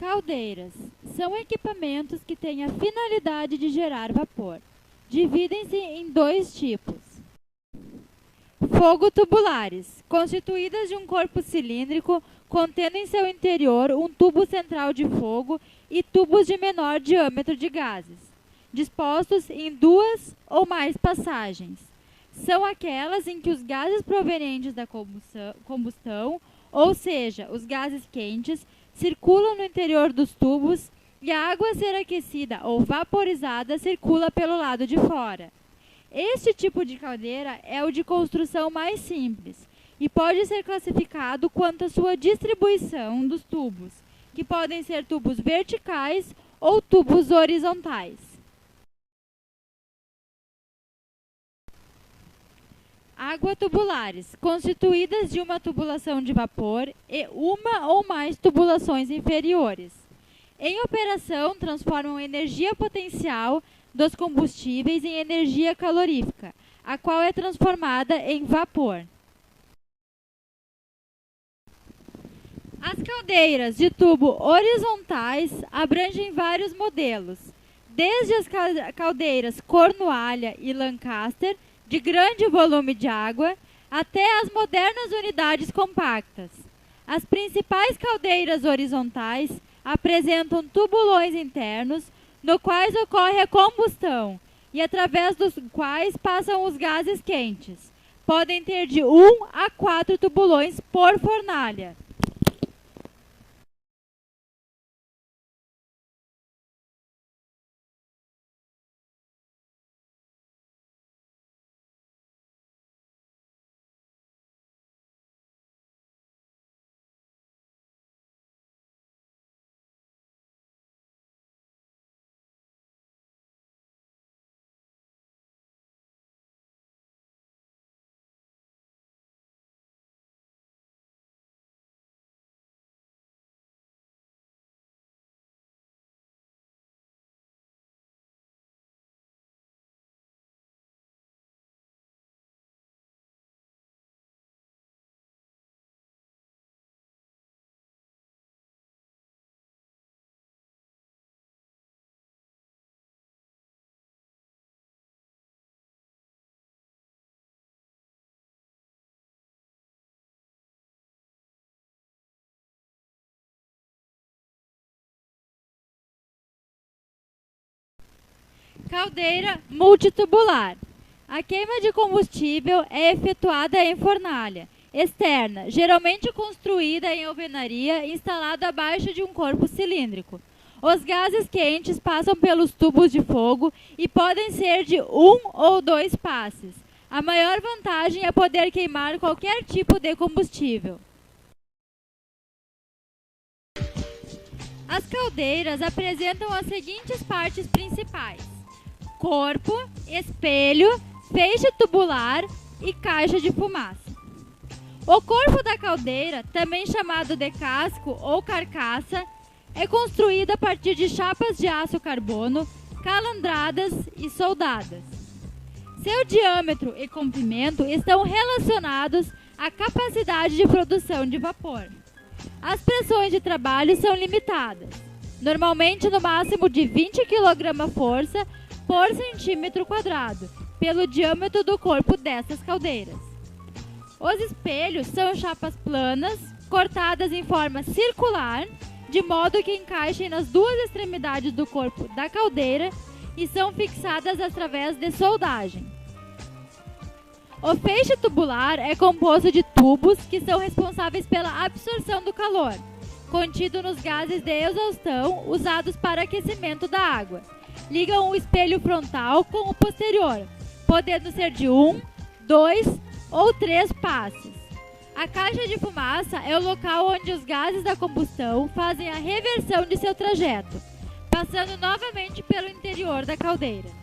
Caldeiras são equipamentos que têm a finalidade de gerar vapor. Dividem-se em dois tipos. Fogo tubulares, constituídas de um corpo cilíndrico contendo em seu interior um tubo central de fogo e tubos de menor diâmetro de gases, dispostos em duas ou mais passagens. São aquelas em que os gases provenientes da combustão, ou seja, os gases quentes, circulam no interior dos tubos e a água a ser aquecida ou vaporizada circula pelo lado de fora. Este tipo de caldeira é o de construção mais simples e pode ser classificado quanto à sua distribuição dos tubos, que podem ser tubos verticais ou tubos horizontais. Água tubulares, constituídas de uma tubulação de vapor e uma ou mais tubulações inferiores. Em operação, transformam energia potencial dos combustíveis em energia calorífica, a qual é transformada em vapor. As caldeiras de tubo horizontais abrangem vários modelos, desde as caldeiras Cornualha e Lancaster, de grande volume de água, até as modernas unidades compactas. As principais caldeiras horizontais apresentam tubulões internos, no quais ocorre a combustão e através dos quais passam os gases quentes. Podem ter de 1 a 4 tubulões por fornalha. Caldeira multitubular. A queima de combustível é efetuada em fornalha externa, geralmente construída em alvenaria instalada abaixo de um corpo cilíndrico. Os gases quentes passam pelos tubos de fogo e podem ser de 1 ou 2 passes. A maior vantagem é poder queimar qualquer tipo de combustível. As caldeiras apresentam as seguintes partes principais: corpo, espelho, feixe tubular e caixa de fumaça. O corpo da caldeira, também chamado de casco ou carcaça, é construído a partir de chapas de aço carbono, calandradas e soldadas. Seu diâmetro e comprimento estão relacionados à capacidade de produção de vapor. As pressões de trabalho são limitadas, normalmente no máximo de 20 kg/força por centímetro quadrado, pelo diâmetro do corpo dessas caldeiras. Os espelhos são chapas planas, cortadas em forma circular, de modo que encaixem nas duas extremidades do corpo da caldeira e são fixadas através de soldagem. O feixe tubular é composto de tubos que são responsáveis pela absorção do calor, contido nos gases de exaustão usados para aquecimento da água. Ligam o espelho frontal com o posterior, podendo ser de 1, 2 ou 3 passes. A caixa de fumaça é o local onde os gases da combustão fazem a reversão de seu trajeto, passando novamente pelo interior da caldeira.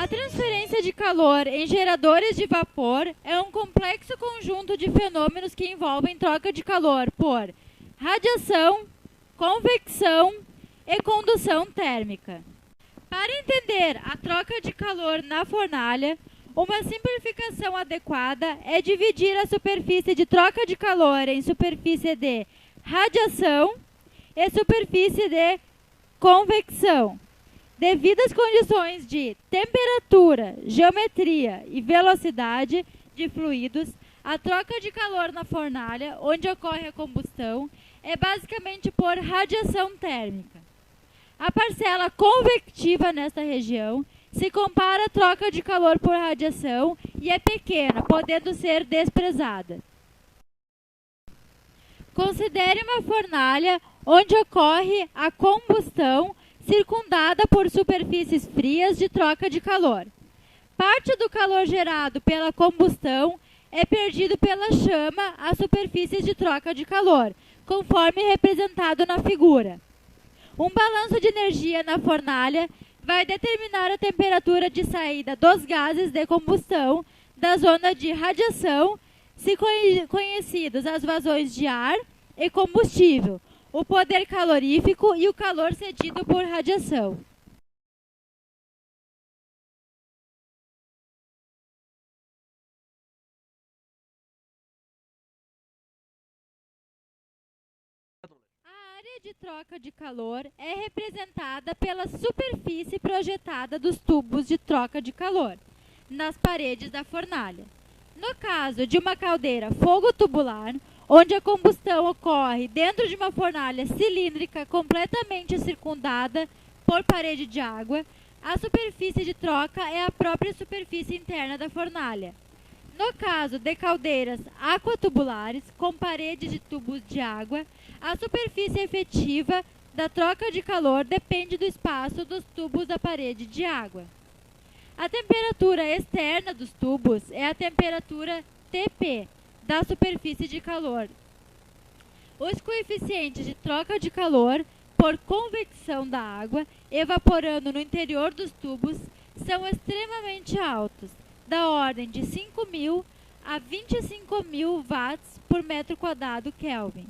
A transferência de calor em geradores de vapor é um complexo conjunto de fenômenos que envolvem troca de calor por radiação, convecção e condução térmica. Para entender a troca de calor na fornalha, uma simplificação adequada é dividir a superfície de troca de calor em superfície de radiação e superfície de convecção. Devido às condições de temperatura, geometria e velocidade de fluidos, a troca de calor na fornalha, onde ocorre a combustão, é basicamente por radiação térmica. A parcela convectiva nesta região se compara à troca de calor por radiação e é pequena, podendo ser desprezada. Considere uma fornalha onde ocorre a combustão circundada por superfícies frias de troca de calor. Parte do calor gerado pela combustão é perdido pela chama às superfícies de troca de calor, conforme representado na figura. Um balanço de energia na fornalha vai determinar a temperatura de saída dos gases de combustão da zona de radiação, se conhecidos as vazões de ar e combustível, o poder calorífico e o calor cedido por radiação. A área de troca de calor é representada pela superfície projetada dos tubos de troca de calor nas paredes da fornalha. No caso de uma caldeira fogo tubular, onde a combustão ocorre dentro de uma fornalha cilíndrica completamente circundada por parede de água, a superfície de troca é a própria superfície interna da fornalha. No caso de caldeiras aquatubulares com parede de tubos de água, a superfície efetiva da troca de calor depende do espaço dos tubos da parede de água. A temperatura externa dos tubos é a temperatura Tp da superfície de calor. Os coeficientes de troca de calor por convecção da água evaporando no interior dos tubos são extremamente altos, da ordem de 5.000 a 25.000 watts por metro quadrado Kelvin.